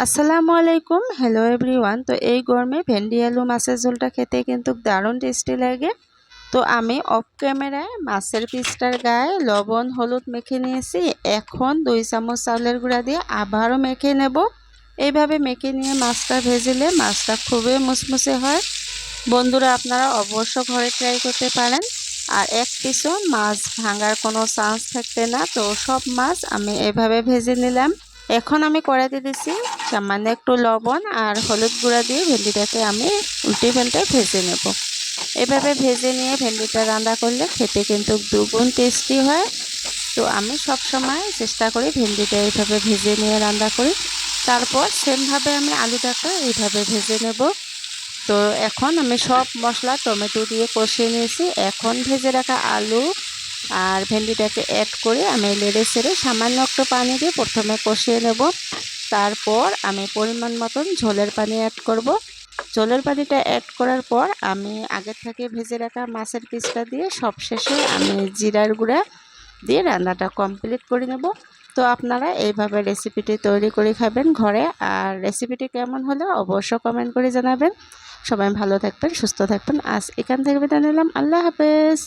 আসসালামু আলাইকুম, hello everyone. তো এই গরমে ভেন্ডি আলু মাছের ঝোলটা খেতে কিন্তু দারুণ টেস্টি লাগে। তো আমি অফ ক্যামেরায় মাছের পিসটার গায়ে লবণ হলুদ মেখে নিয়েছি। এখন 2 চামচ চাউলের গুঁড়া দিয়ে আবারও মেখে নেব। এইভাবে মেখে নিয়ে মাছটা ভেজেলে মাছটা খুবই মুচমুচে হয়। বন্ধুরা, আপনারা অবশ্য ঘরে ট্রাই করতে পারেন। আর এক পিসও মাছ ভাঙার কোনো চান্স থাকবে না। তো সব মাছ আমি এভাবে ভেজে নিলাম। এখন আমি কড়াইতে দিচ্ছি সামান্য একটু লবণ আর হলুদ গুঁড়া দিয়ে ভেন্ডিটাকে আমি উল্টে পাল্টে ভেজে নেব। এভাবে ভেজে নিয়ে ভেন্ডিটা রান্না করলে খেতে কিন্তু দুগুণ টেস্টি হয়। তো আমি সব সময় চেষ্টা করি ভেন্ডিটা এইভাবে ভেজে নিয়ে রান্না করি। তারপর সেমভাবে আমি আলুটাকে এইভাবে ভেজে নেব। তো এখন আমি সব মশলা টমেটো দিয়ে কষিয়ে নিয়েছি। এখন ভেজে রাখা আলু আর ভেন্ডিটাকে অ্যাড করে আমি নেড়ে চেড়ে সামান্য একটু পানি দিয়ে প্রথমে কষিয়ে নেব। তারপর আমি পরিমাণ মতন ঝোলের পানি অ্যাড করব। ঝোলের পানিটা অ্যাড করার পর আমি আগে থেকে ভেজে রাখা মাছের পিসটা দিয়ে সবশেষে আমি জিরার গুঁড়া দিয়ে রান্নাটা কমপ্লিট করে নেব। তো আপনারা এইভাবে রেসিপিটি তৈরি করে খাবেন ঘরে। আর রেসিপিটি কেমন হলো অবশ্য কমেন্ট করে জানাবেন। সবাই ভালো থাকবেন, সুস্থ থাকবেন। আজ এখান থেকে বিদায় নিলাম। আল্লাহ হাফেজ।